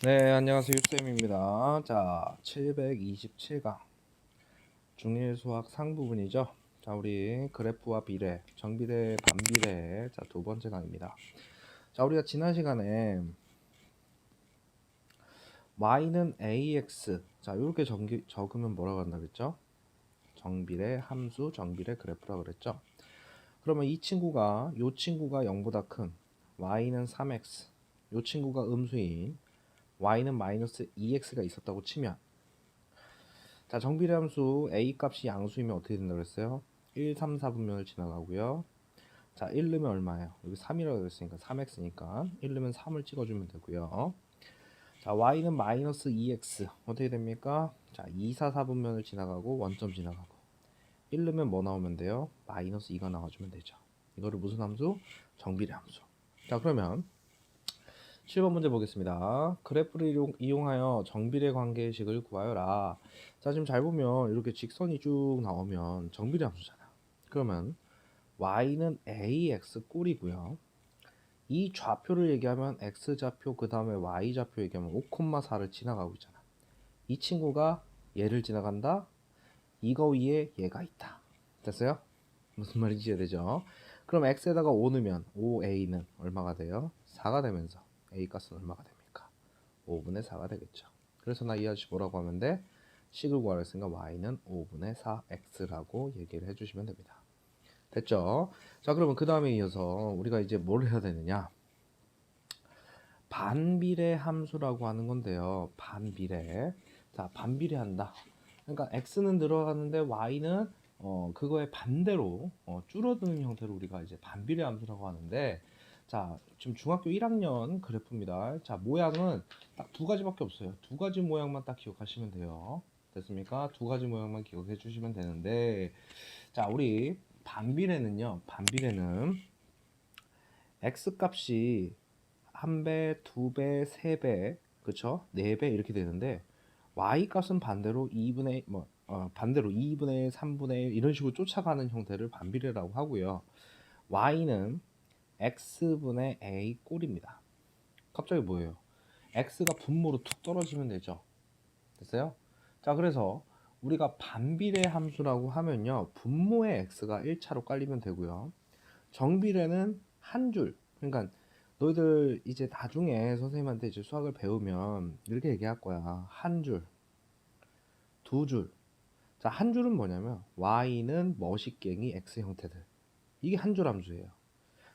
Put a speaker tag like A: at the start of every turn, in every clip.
A: 네, 안녕하세요. 유쌤입니다. 자, 727강 중1 수학 상부분이죠. 자, 우리 그래프와 비례, 정비례, 반비례. 자, 두 번째 강입니다. 자, 우리가 지난 시간에 y는 ax. 자, 이렇게 적으면 뭐라고 한다 그랬죠? 정비례 함수, 정비례 그래프라고 그랬죠. 그러면 이 친구가, 요 친구가 0보다 큰 y는 3x, 요 친구가 음수인 y는 마이너스 2x가 있었다고 치면, 자, 정비례 함수 a 값이 양수이면 어떻게 된다고 그랬어요? 1, 3, 4분면을 지나가고요. 자, 1 넣으면 얼마예요? 여기 3이라고 그랬으니까 3x니까 1 넣으면 3을 찍어주면 되고요. 자, y는 마이너스 2x 어떻게 됩니까? 자, 2, 4, 4분면을 지나가고 원점 지나가고 1 넣으면 뭐 나오면 돼요? 마이너스 2가 나와주면 되죠. 이거를 무슨 함수? 정비례 함수. 자, 그러면 7번 문제 보겠습니다. 그래프를 이용하여 정비례 관계식을 구하여라. 자, 지금 잘 보면 이렇게 직선이 쭉 나오면 정비례 함수잖아. 그러면 y는 ax 꼴이고요. 이 좌표를 얘기하면 x좌표 그 다음에 y좌표 얘기하면 5,4를 지나가고 있잖아. 이 친구가 얘를 지나간다. 이거 위에 얘가 있다. 됐어요? 무슨 말인지 이해되죠? 그럼 x에다가 5 넣으면 5a는 얼마가 돼요? 4가 되면서 a 값은 얼마가 됩니까? 5분의 4가 되겠죠. 그래서 나 이 아저씨 뭐라고 하면 돼? 식을 구하라 했으니까 y는 5분의 4x라고 얘기를 해주시면 됩니다. 됐죠? 자, 그러면 그 다음에 이어서 우리가 이제 뭘 해야 되느냐? 반비례 함수라고 하는 건데요. 반비례. 자, 반비례한다. 그러니까 x는 늘어가는데 y는 그거에 반대로 줄어드는 형태로 우리가 이제 반비례 함수라고 하는데, 자, 지금 중학교 1학년 그래프입니다. 자, 모양은 딱 두 가지밖에 없어요. 두 가지 모양만 딱 기억하시면 돼요. 됐습니까? 두 가지 모양만 기억해 주시면 되는데, 자, 우리 반비례는요. 반비례는 x 값이 1배, 2배, 3배, 그쵸? 4배 이렇게 되는데 y 값은 반대로 2분의 반대로 2분의 3분의 1 이런 식으로 쫓아가는 형태를 반비례라고 하고요. y는 x분의 a 꼴입니다. 갑자기 뭐예요? x가 분모로 툭 떨어지면 되죠. 됐어요? 자, 그래서 우리가 반비례 함수라고 하면요. 분모의 x가 1차로 깔리면 되고요. 정비례는 한 줄. 그러니까 너희들 이제 나중에 선생님한테 이제 수학을 배우면 이렇게 얘기할 거야. 한 줄, 두 줄. 자, 한 줄은 뭐냐면 y는 머시갱이 x 형태들. 이게 한 줄 함수예요.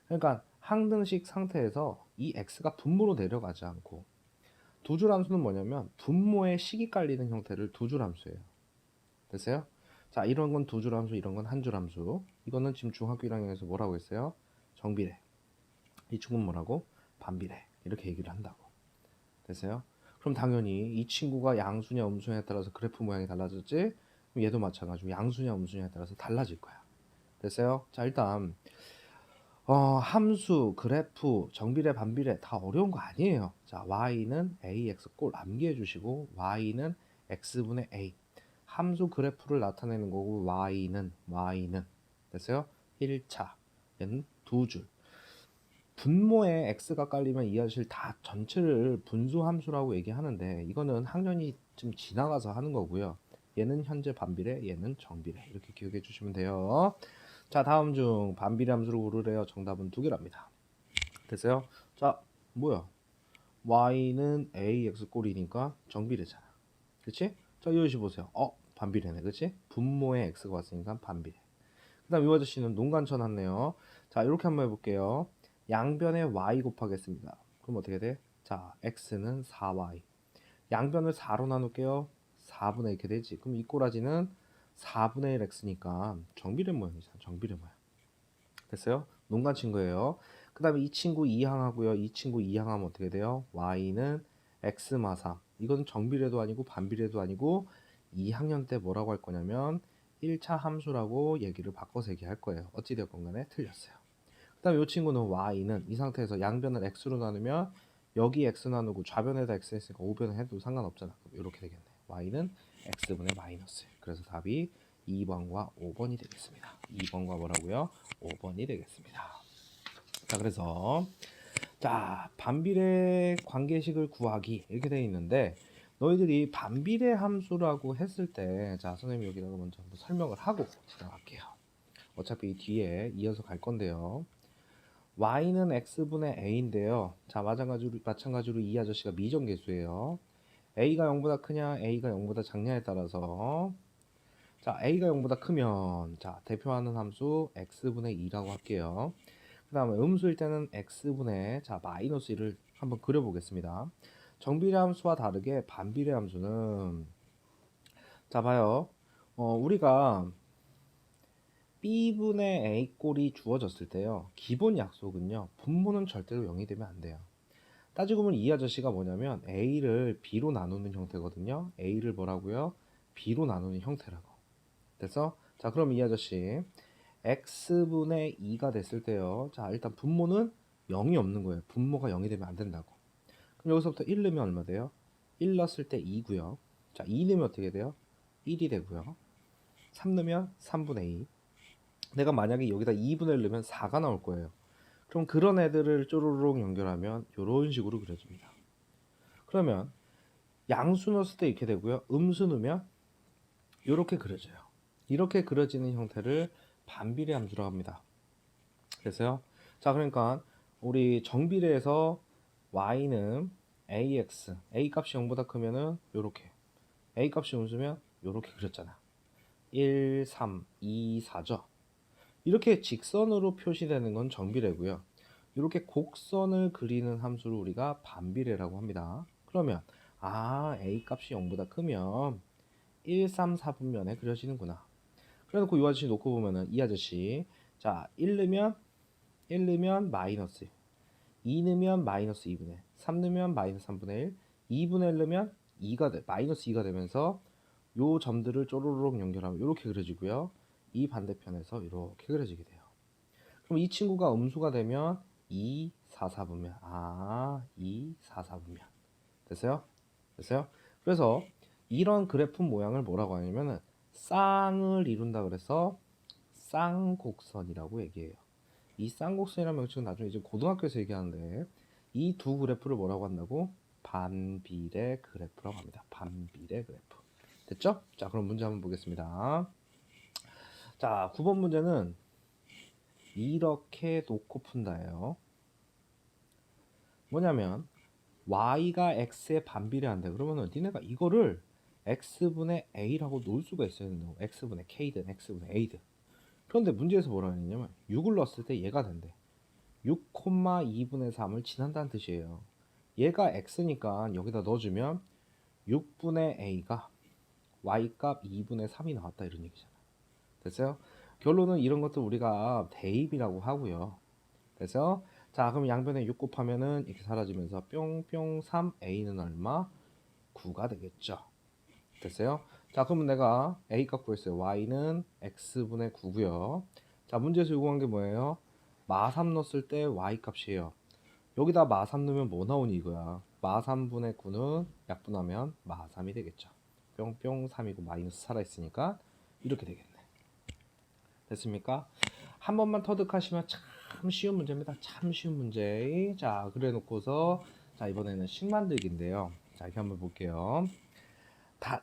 A: 그러니까 항등식 상태에서 이 x가 분모로 내려가지 않고, 두 줄 함수는 뭐냐면 분모에 식이 깔리는 형태를 두 줄 함수예요. 됐어요? 자, 이런 건 두 줄 함수, 이런 건 한 줄 함수. 이거는 지금 중학교 1학년에서 뭐라고 했어요? 정비례. 이 친구는 뭐라고? 반비례. 이렇게 얘기를 한다고. 됐어요? 그럼 당연히 이 친구가 양수냐 음수냐에 따라서 그래프 모양이 달라졌지? 그럼 얘도 마찬가지로 양수냐 음수냐에 따라서 달라질 거야. 됐어요? 자, 일단 함수, 그래프, 정비례, 반비례 다 어려운 거 아니에요. 자, y는 ax 꼴 암기해 주시고 y는 x분의 a. 함수 그래프를 나타내는 거고 y는 됐어요? 1차 얘는 두 줄. 분모에 x가 깔리면 이 아저씨를 다 전체를 분수함수라고 얘기하는데, 이거는 학년이 좀 지나가서 하는 거고요. 얘는 현재 반비례, 얘는 정비례. 이렇게 기억해 주시면 돼요. 자, 다음 중 반비례 함수를 고르래요. 정답은 두 개랍니다. 됐어요? 자, 뭐야? y는 ax 꼴이니까 정비례잖아. 그치? 자, 이 아저씨 보세요. 반비례네. 그치? 분모에 x가 왔으니까 반비례. 그 다음 이 아저씨는 농간 쳐놨네요. 자, 이렇게 한번 해볼게요. 양변에 y 곱하겠습니다. 그럼 어떻게 돼? 자, x는 4y. 양변을 4로 나눌게요. 4분의 이렇게 되지. 그럼 이 꼬라지는 4분의 1 x니까 정비례 모양이잖아. 정비례 모양. 됐어요? 농간 친 거예요. 그 다음에 이 친구 2항하고요. 이 친구 2항하면 어떻게 돼요? y는 x 마삼. 이건 정비례도 아니고 반비례도 아니고 2학년 때 뭐라고 할 거냐면 1차 함수라고 얘기를 바꿔서 얘기할 거예요. 어찌되었건 간에 틀렸어요. 그 다음에 이 친구는 y는 이 상태에서 양변을 x로 나누면 여기 x 나누고 좌변에다 x 했으니까 우변에 해도 상관없잖아. 이렇게 되겠네. y는 x분의 마이너스 1. 그래서 답이 2번과 5번이 되겠습니다. 2번과 뭐라고요? 5번이 되겠습니다. 자, 그래서 자, 반비례 관계식을 구하기 이렇게 되어 있는데 너희들이 반비례 함수라고 했을 때 자, 선생님이 여기다가 먼저 한번 설명을 하고 지나갈게요. 어차피 뒤에 이어서 갈 건데요. y는 x분의 a인데요. 자, 마찬가지로 이 아저씨가 미정계수예요. a가 0보다 크냐 a가 0보다 작냐에 따라서 자, a가 0보다 크면 자, 대표하는 함수 x분의 2라고 할게요. 그 다음에 음수일 때는 x분의 자 마이너스 1을 한번 그려보겠습니다. 정비례 함수와 다르게 반비례 함수는 자 봐요. 우리가 b분의 a 꼴이 주어졌을 때요. 기본 약속은요. 분모는 절대로 0이 되면 안 돼요. 따지고 보면 이 아저씨가 뭐냐면 a를 b로 나누는 형태거든요. a를 뭐라고요? b로 나누는 형태라고. 그래서 자 그럼 이 아저씨 x분의 2가 됐을 때요. 자 일단 분모는 0이 없는 거예요. 분모가 0이 되면 안 된다고. 그럼 여기서부터 1 넣으면 얼마 돼요? 1 넣었을 때 2고요. 자 2 넣으면 어떻게 돼요? 1이 되고요. 3 넣으면 3분의 2. 내가 만약에 여기다 2분의 1 넣으면 4가 나올 거예요. 그럼 그런 애들을 쪼르륵 연결하면 이런 식으로 그려집니다. 그러면 양수 넣었을 때 이렇게 되고요. 음수 넣으면 이렇게 그려져요. 이렇게 그려지는 형태를 반비례 함수라고 합니다. 그래서요. 자, 그러니까 우리 정비례에서 y는 ax, a 값이 0보다 크면은 요렇게, a 값이 음수면 요렇게 그렸잖아. 1, 3, 2, 4죠. 이렇게 직선으로 표시되는 건 정비례고요. 이렇게 곡선을 그리는 함수를 우리가 반비례라고 합니다. 그러면 a 값이 0보다 크면 1, 3, 4분면에 그려지는구나. 그래놓고 이 아저씨 놓고 보면은 이 아저씨 자 1 넣으면 마이너스 2 넣으면 마이너스 2분의 3 넣으면 마이너스 3분의 1 2분의 1 넣으면 2가 마이너스 2가 되면서 요 점들을 쪼르륵 연결하면 이렇게 그려지고요. 이 반대편에서 이렇게 그려지게 돼요. 그럼 이 친구가 음수가 되면 2, 4, 4분면 2, 4, 4분면 됐어요? 됐어요? 그래서 이런 그래프 모양을 뭐라고 하냐면은 쌍을 이룬다 그래서 쌍곡선이라고 얘기해요. 이 쌍곡선이라는 명칭은 나중에 이제 고등학교에서 얘기하는데 이 두 그래프를 뭐라고 한다고? 반비례 그래프라고 합니다. 반비례 그래프. 됐죠? 자, 그럼 문제 한번 보겠습니다. 자, 9번 문제는 이렇게 놓고 푼다예요. 뭐냐면 y가 x에 반비례한다. 그러면은 니네가 이거를 x분의 a라고 놓을 수가 있어야 된다고. x분의 k든 x분의 a든. 그런데 문제에서 뭐라고 했냐면 6을 넣었을 때 얘가 된대. 6,2분의 3을 지난다는 뜻이에요. 얘가 x니까 여기다 넣어주면 6분의 a가 y값 2분의 3이 나왔다 이런 얘기잖아. 됐어요? 결론은 이런 것도 우리가 대입이라고 하고요. 그래서 자 그럼 양변에 6 곱하면은 이렇게 사라지면서 뿅뿅 3a는 얼마? 9가 되겠죠. 됐어요? 자 그러면 내가 a 값 구했어요. y는 x분의 9고요. 자 문제에서 요구한 게 뭐예요? 마3 넣었을 때 y 값이에요. 여기다 마3 넣으면 뭐 나오니 이거야. 마3분의 9는 약분하면 마3이 되겠죠. 뿅뿅 3이고 마이너스 살아있으니까 이렇게 되겠네. 됐습니까? 한 번만 터득하시면 참 쉬운 문제입니다. 참 쉬운 문제. 자 그래 놓고서 자 이번에는 식 만들기인데요. 자 이렇게 한번 볼게요.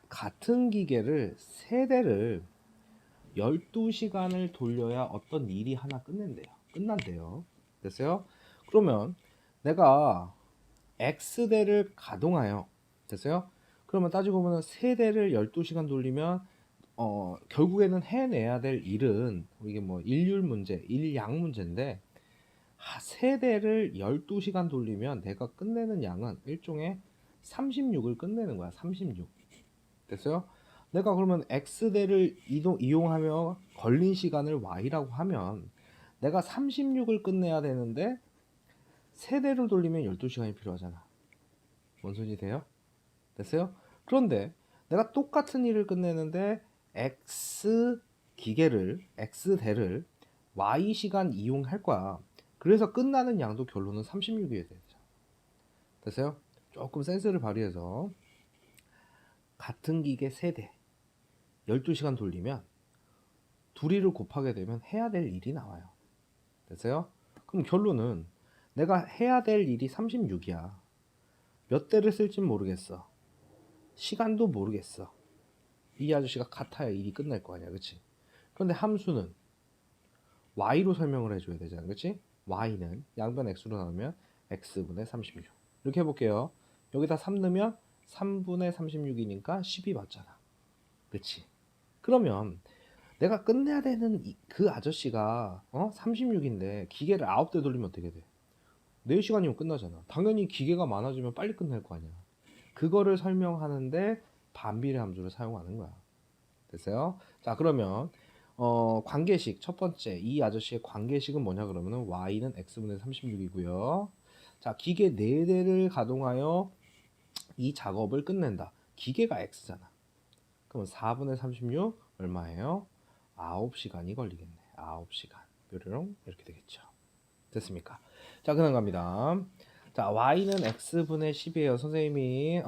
A: 같은 기계를 3대를 12시간을 돌려야 어떤 일이 하나 끝난대요. 됐어요? 그러면 내가 X대를 가동하여 됐어요? 그러면 따지고 보면 3대를 12시간 돌리면 결국에는 해내야 될 일은 이게 뭐 일률 문제, 일양 문제인데 3대를 12시간 돌리면 내가 끝내는 양은 일종의 36을 끝내는 거야. 36. 됐어요? 내가 그러면 x대를 이용하며 걸린 시간을 y라고 하면 내가 36을 끝내야 되는데 세대를 돌리면 12시간이 필요하잖아. 뭔 소리 돼요? 됐어요? 그런데 내가 똑같은 일을 끝내는데 x대를 y시간 이용할 거야. 그래서 끝나는 양도 결론은 36이어야 되죠. 됐어요? 조금 센스를 발휘해서 같은 기계 세대 12시간 돌리면 둘이를 곱하게 되면 해야 될 일이 나와요. 됐어요? 그럼 결론은 내가 해야 될 일이 36이야. 몇 대를 쓸진 모르겠어. 시간도 모르겠어. 이 아저씨가 같아야 일이 끝날 거 아니야, 그치? 그런데 함수는 y로 설명을 해줘야 되잖아, 그치? y는 양변 x로 나누면 x분의 36. 이렇게 해볼게요. 여기다 3 넣으면 3분의 36이니까 10이 맞잖아, 그치? 그러면 내가 끝내야 되는 그 아저씨가 36인데 기계를 9대 돌리면 어떻게 돼? 4시간이면 끝나잖아. 당연히 기계가 많아지면 빨리 끝날 거 아니야. 그거를 설명하는데 반비례 함수를 사용하는 거야. 됐어요? 자, 그러면 관계식 첫 번째 이 아저씨의 관계식은 뭐냐 그러면은 y는 x분의 36이고요. 자, 기계 4대를 가동하여 이 작업을 끝낸다. 기계가 x잖아. 그러면 4분의 36 얼마예요? 9시간이 걸리겠네. 9시간. 뾰로롱 이렇게 되겠죠. 됐습니까? 자, 그냥 갑니다. 자, y는 x분의 10이에요. 선생님이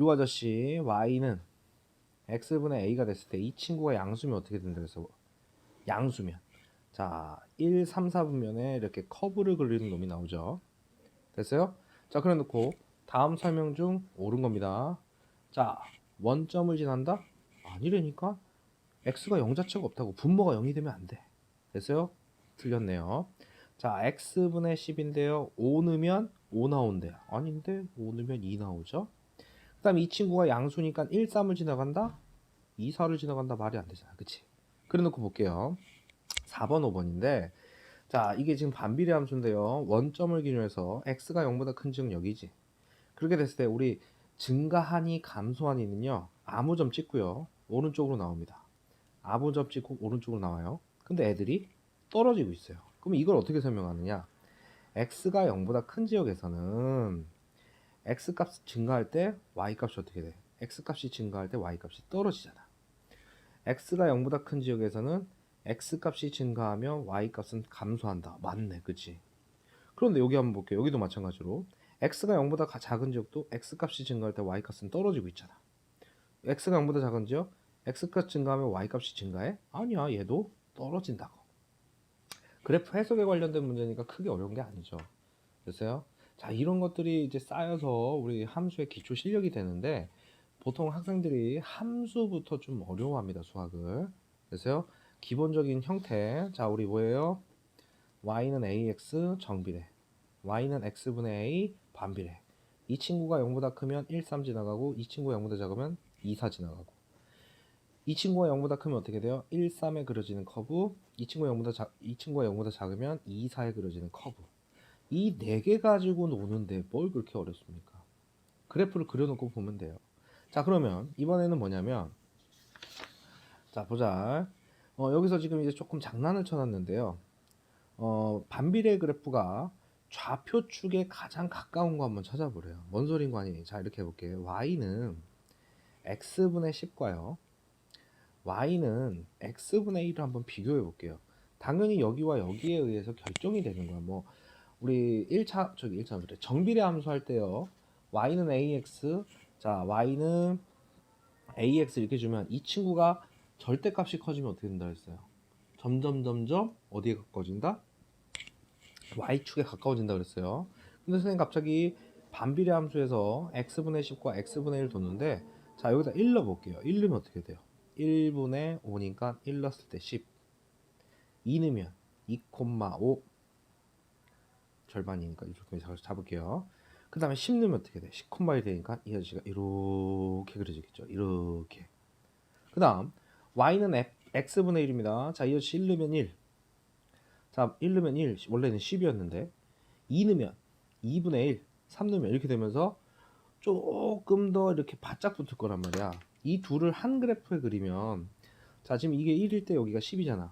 A: 요 아저씨 y는 x분의 a가 됐을 때 이 친구가 양수면 어떻게 된다 그래서 양수면 자 1, 3, 4분면에 이렇게 커브를 그리는 놈이 나오죠. 됐어요? 자, 그래 놓고 다음 설명 중 옳은 겁니다. 자, 원점을 지난다? 아니라니까 x가 0 자체가 없다고. 분모가 0이 되면 안 돼. 됐어요? 틀렸네요. 자, x분의 10인데요 5 넣으면 5 나온대요. 아닌데 5 넣으면 2 나오죠. 그 다음에 이 친구가 양수니까 1, 3을 지나간다? 2, 4를 지나간다? 말이 안 되잖아, 그치? 그래 놓고 볼게요. 4번, 5번인데 자, 이게 지금 반비례 함수인데요 원점을 기준해서 x가 0보다 큰 지역은 여기지. 그렇게 됐을 때 우리 증가하니 감소하니는요 아무 점 찍고요 오른쪽으로 나옵니다. 아무 점 찍고 오른쪽으로 나와요. 근데 애들이 떨어지고 있어요. 그럼 이걸 어떻게 설명하느냐? x가 0보다 큰 지역에서는 x값이 증가할 때 y값이 어떻게 돼? x값이 증가할 때 y값이 떨어지잖아. x가 0보다 큰 지역에서는 x값이 증가하면 y값은 감소한다. 맞네, 그치? 그런데 여기 한번 볼게요. 여기도 마찬가지로 x가 0보다 작은 지역도 x값이 증가할 때 y값은 떨어지고 있잖아. x가 0보다 작은 지역 x값 증가하면 y값이 증가해? 아니야, 얘도 떨어진다고. 그래프 해석에 관련된 문제니까 크게 어려운 게 아니죠. 됐어요? 자, 이런 것들이 이제 쌓여서 우리 함수의 기초 실력이 되는데 보통 학생들이 함수부터 좀 어려워합니다, 수학을. 됐어요? 기본적인 형태. 자, 우리 뭐예요? y는 ax 정비례, y는 x분의 a 반비례. 이 친구가 0보다 크면 1, 3 지나가고 이 친구가 0보다 작으면 2, 4 지나가고 이 친구가 0보다 크면 어떻게 돼요? 1, 3에 그려지는 커브. 이 친구가 0보다 작으면 2, 4에 그려지는 커브. 이 4개 가지고 노는데 뭘 그렇게 어렵습니까? 그래프를 그려놓고 보면 돼요. 자, 그러면 이번에는 뭐냐면 자, 보자. 여기서 지금 이제 조금 장난을 쳐놨는데요. 반비례 그래프가 좌표 축에 가장 가까운 거 한번 찾아보래요. 뭔 소린 거 아니에요? 자, 이렇게 해볼게요. y는 x분의 10과요. y는 x분의 1을 한번 비교해 볼게요. 당연히 여기와 여기에 의해서 결정이 되는 거야. 뭐 우리 1차 그래. 정비례 함수 할 때요. y는 ax, 자, y는 ax 이렇게 주면 이 친구가 절대값이 커지면 어떻게 된다 했어요? 점점 어디에 가까워진다? y축에 가까워진다 그랬어요. 근데 선생님 갑자기 반비례 함수에서 x분의 10과 x분의 1 뒀는데 자, 여기다 1 넣어볼게요. 1 넣으면 어떻게 돼요? 1분의 5니까 1 넣었을 때 10. 2 넣으면 2,5 절반이니까 이렇게 잡을게요. 그 다음에 10 넣으면 어떻게 돼? 10,1 되니까 이 아저씨가 이렇게 그려지겠죠. 이렇게. 그 다음 y는 x분의 1입니다. 자, 이 아저씨 1 넣으면 1. 자, 1 넣으면 1. 원래는 10이었는데 2 넣으면 2분의 1. 3 넣으면 이렇게 되면서 조금 더 이렇게 바짝 붙을 거란 말이야. 이 둘을 한 그래프에 그리면 자, 지금 이게 1일 때 여기가 10이잖아.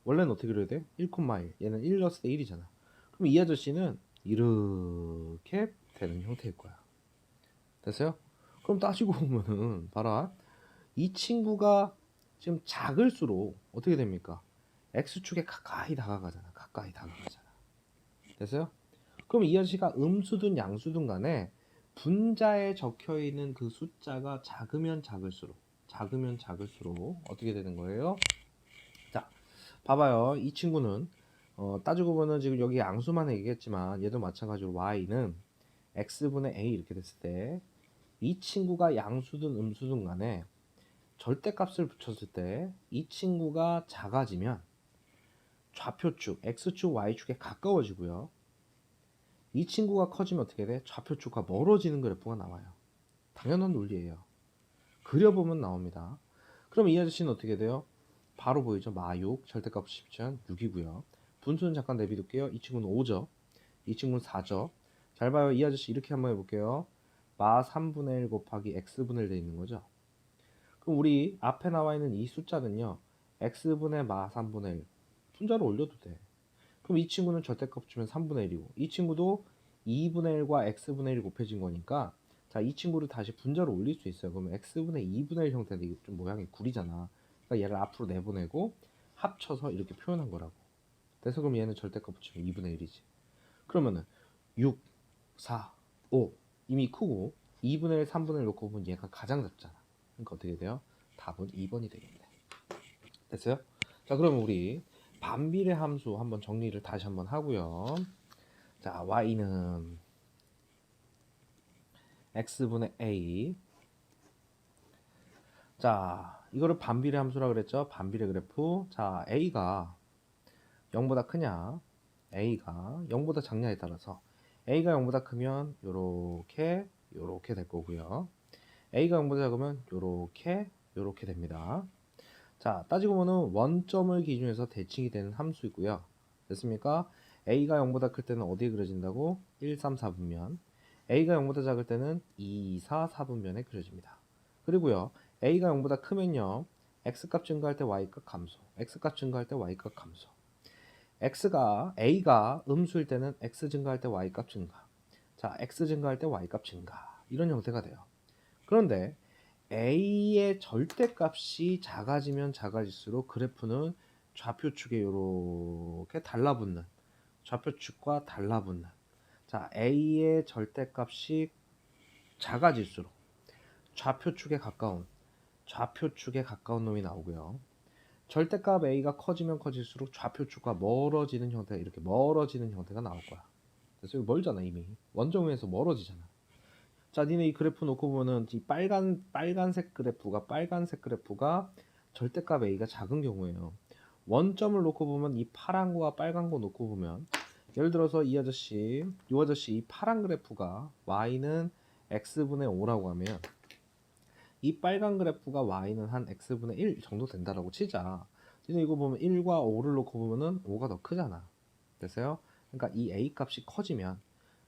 A: 원래는 어떻게 그려야 돼? 1,1. 얘는 1 넣었을 때 1이잖아. 그럼 이 아저씨는 이렇게 되는 형태일 거야. 됐어요? 그럼 따지고 보면은 봐라. 이 친구가 지금 작을수록 어떻게 됩니까? x축에 가까이 다가가잖아. 가까이 다가가잖아. 됐어요? 그럼 이 아저씨가 음수든 양수든 간에 분자에 적혀 있는 그 숫자가 작으면 작을수록 어떻게 되는 거예요? 자, 봐봐요. 이 친구는 따지고 보면 지금 여기 양수만 얘기했지만 얘도 마찬가지로 y는 x분의 a 이렇게 됐을 때 이 친구가 양수든 음수든 간에 절대값을 붙였을 때 이 친구가 작아지면 좌표축 x축 y축에 가까워지고요. 이 친구가 커지면 어떻게 돼? 좌표축과 멀어지는 그래프가 나와요. 당연한 논리예요. 그려보면 나옵니다. 그럼 이 아저씨는 어떻게 돼요? 바로 보이죠? 마6 절대값 붙이면 6이고요. 분수는 잠깐 내비둘게요. 이 친구는 5죠. 이 친구는 4죠. 잘 봐요. 이 아저씨 이렇게 한번 해볼게요. 마 3분의 1 곱하기 x분의 1 돼 있는 거죠. 그럼 우리 앞에 나와 있는 이 숫자는요. x분의 마 3분의 1 분자로 올려도 돼. 그럼 이 친구는 절대값 주면 3분의 1이고 이 친구도 2분의 1과 x분의 1이 곱해진 거니까 자, 이 친구를 다시 분자로 올릴 수 있어요. 그러면 x분의 2분의 1 형태인데 이게 좀 모양이 구리잖아. 그러니까 얘를 앞으로 내보내고 합쳐서 이렇게 표현한 거라고. 그래서 그럼 얘는 절대값 붙이면 2분의 1이지. 그러면은 6, 4, 5 이미 크고 2분의 1, 3분의 1 놓고 보면 얘가 가장 작잖아. 그러니까 어떻게 돼요? 답은 2번이 되겠네. 됐어요? 자, 그러면 우리 반비례 함수 한번 정리를 다시 한번 하고요. 자, y는 x분의 a. 자, 이거를 반비례 함수라 그랬죠? 반비례 그래프. 자, a가 0보다 크냐, a가 0보다 작냐에 따라서 a가 0보다 크면 요렇게 될 거고요. a가 0보다 작으면 요렇게 됩니다. 자, 따지고 보면 원점을 기준해서 대칭이 되는 함수이고요. 됐습니까? a가 0보다 클 때는 어디에 그려진다고? 1, 3, 4분면. a가 0보다 작을 때는 2, 4, 4분면에 그려집니다. 그리고요, a가 0보다 크면요, x값 증가할 때 y값 감소, x값 증가할 때 y값 감소. a가 음수일 때는 x 증가할 때 y값 증가. 자, x 증가할 때 y값 증가. 이런 형태가 돼요. 그런데 a의 절대값이 작아지면 작아질수록 그래프는 좌표축에 이렇게 달라붙는, 좌표축과 달라붙는. 자, a의 절대값이 작아질수록 좌표축에 가까운 놈이 나오고요. 절대값 a가 커지면 커질수록 좌표축과 멀어지는 형태가 이렇게 멀어지는 형태가 나올 거야. 그래서 여기 멀잖아. 이미 원점에서 멀어지잖아. 자, 니네 이 그래프 놓고 보면은 이 빨간색 그래프가 절대값 a가 작은 경우에요. 원점을 놓고 보면 이 파란 거와 빨간 거 놓고 보면 예를 들어서 이 아저씨 이 파란 그래프가 y는 x분의 5라고 하면 이 빨간 그래프가 y는 한 x분의 1 정도 된다라고 치자. 근데 이거 보면 1과 5를 놓고 보면은 5가 더 크잖아. 됐어요? 그러니까 이 a 값이 커지면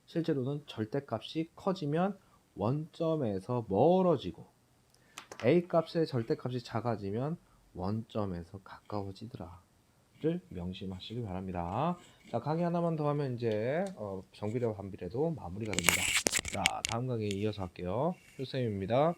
A: 실제로는 절대값이 커지면 원점에서 멀어지고 a 값의 절대값이 작아지면 원점에서 가까워지더라. 를 명심하시기 바랍니다. 자, 강의 하나만 더 하면 이제 정비례와 반비례도 마무리가 됩니다. 자, 다음 강의에 이어서 할게요. 효쌤입니다.